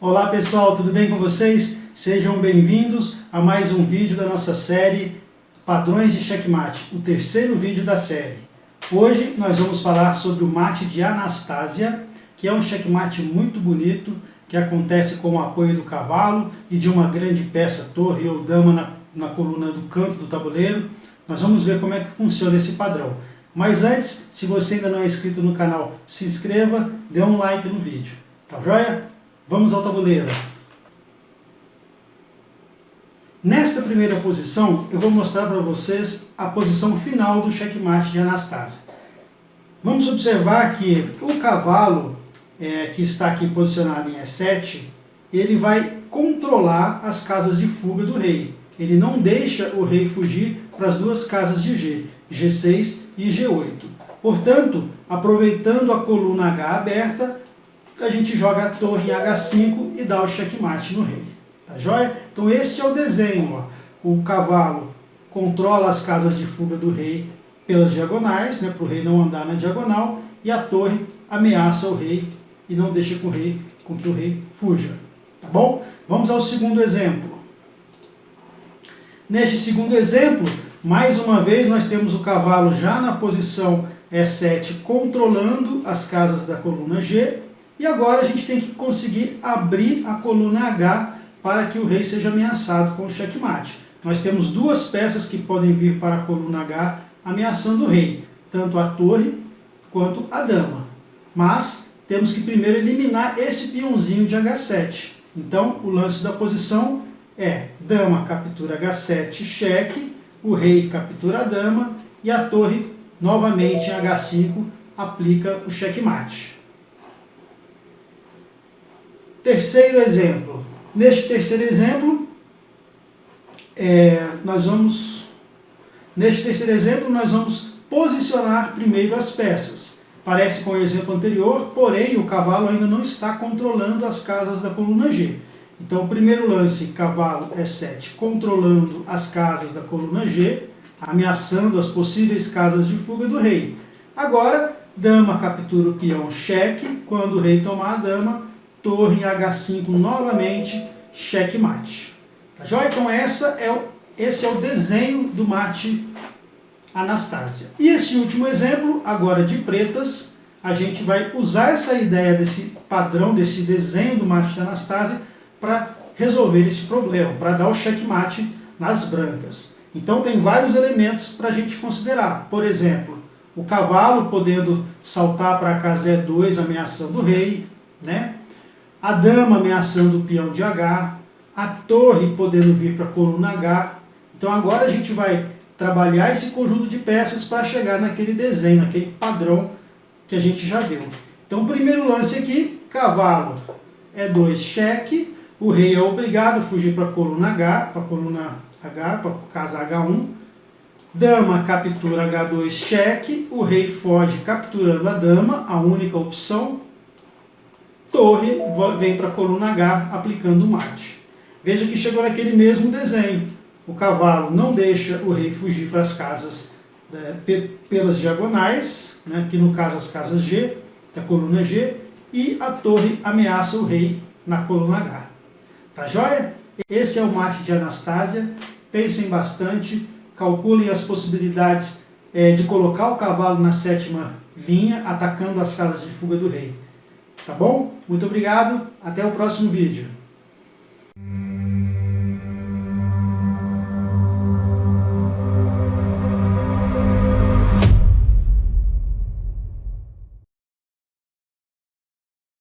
Olá pessoal, tudo bem com vocês? Sejam bem-vindos a mais um vídeo da nossa série Padrões de Checkmate, o terceiro vídeo da série. Hoje nós vamos falar sobre o mate de Anastasia, que é um checkmate muito bonito, que acontece com o apoio do cavalo e de uma grande peça, torre ou dama na coluna do canto do tabuleiro. Nós vamos ver como é que funciona esse padrão. Mas antes, se você ainda não é inscrito no canal, se inscreva, dê um like no vídeo. Tá joia? Vamos ao tabuleiro. Nesta primeira posição, eu vou mostrar para vocês a posição final do checkmate de Anastasia. Vamos observar que o cavalo que está aqui posicionado em E7, ele vai controlar as casas de fuga do rei. Ele não deixa o rei fugir para as duas casas de G, G6 e G8. Portanto, aproveitando a coluna H aberta, a gente joga a torre em H5 e dá o checkmate no rei. Tá joia? Então esse é o desenho. Ó. O cavalo controla as casas de fuga do rei pelas diagonais, né, para o rei não andar na diagonal, e a torre ameaça o rei e não deixa com que o rei fuja. Tá bom? Vamos ao segundo exemplo. Neste segundo exemplo, mais uma vez nós temos o cavalo já na posição E7 controlando as casas da coluna G, e agora a gente tem que conseguir abrir a coluna H para que o rei seja ameaçado com o checkmate. Nós temos duas peças que podem vir para a coluna H ameaçando o rei, tanto a torre quanto a dama. Mas temos que primeiro eliminar esse peãozinho de H7. Então o lance da posição é dama captura H7, cheque, o rei captura a dama e a torre novamente em H5 aplica o checkmate. Terceiro exemplo. Neste terceiro exemplo, nós vamos posicionar primeiro as peças. Parece com o exemplo anterior, porém o cavalo ainda não está controlando as casas da coluna G. Então o primeiro lance, cavalo E7, controlando as casas da coluna G, ameaçando as possíveis casas de fuga do rei. Agora, dama captura o peão, cheque, quando o rei tomar a dama, torre em H5 novamente, checkmate. Tá joia? Então esse é o desenho do mate Anastasia. E esse último exemplo, agora de pretas, a gente vai usar essa ideia desse padrão, desse desenho do mate de Anastasia para resolver esse problema, para dar o checkmate nas brancas. Então tem vários elementos para a gente considerar. Por exemplo, o cavalo podendo saltar para a casa E2 ameaçando o rei, né? A dama ameaçando o peão de H, a torre podendo vir para a coluna H. Então agora a gente vai trabalhar esse conjunto de peças para chegar naquele desenho, naquele padrão que a gente já viu. Então o primeiro lance aqui, cavalo E2 cheque, o rei é obrigado a fugir para a coluna H, para a casa H1. Dama captura H2 cheque, o rei foge capturando a dama, a única opção. Torre vem para a coluna H aplicando o mate. Veja que chegou naquele mesmo desenho. O cavalo não deixa o rei fugir para as casas pelas diagonais, né, que no caso as casas G, da coluna G, e a torre ameaça o rei na coluna H. Tá joia? Esse é o mate de Anastasia. Pensem bastante, calculem as possibilidades de colocar o cavalo na sétima linha, atacando as casas de fuga do rei. Tá bom? Muito obrigado, até o próximo vídeo.